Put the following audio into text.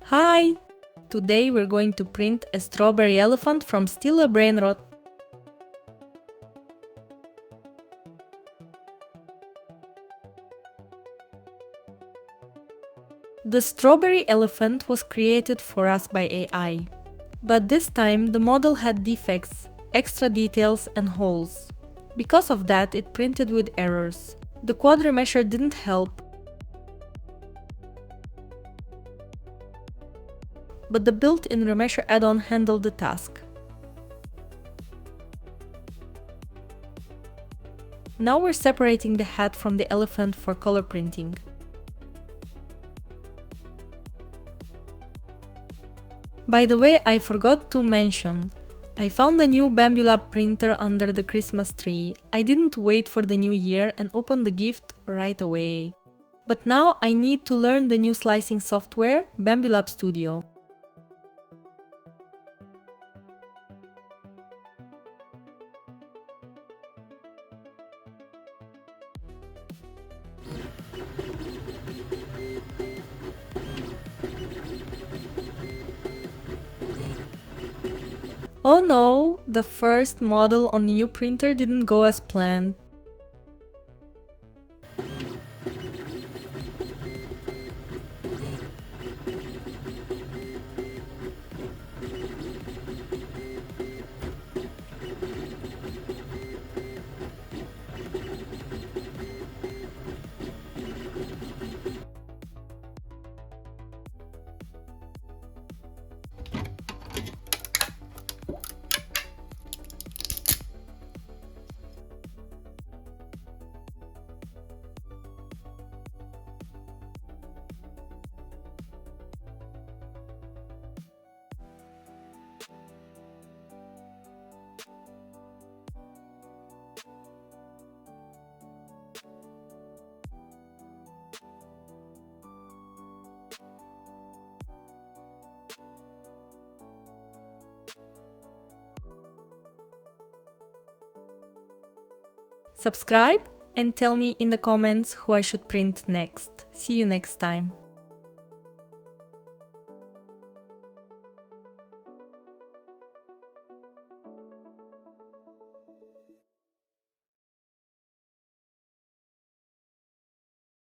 Hi! Today we're going to print a strawberry elephant from still a Brainrot. The strawberry elephant was created for us by AI. But this time the model had defects, extra details and holes. Because of that, it printed with errors. The quad remesher didn't help, but the built-in remesher add-on handled the task. Now we're separating the head from the elephant for color printing. By the way, I forgot to mention, I found a new Bambu Lab printer under the Christmas tree. I didn't wait for the new year and opened the gift right away. But now I need to learn the new slicing software, Bambu Lab Studio. Oh no, the first model on the new printer didn't go as planned. Subscribe and tell me in the comments who I should print next. See you next time.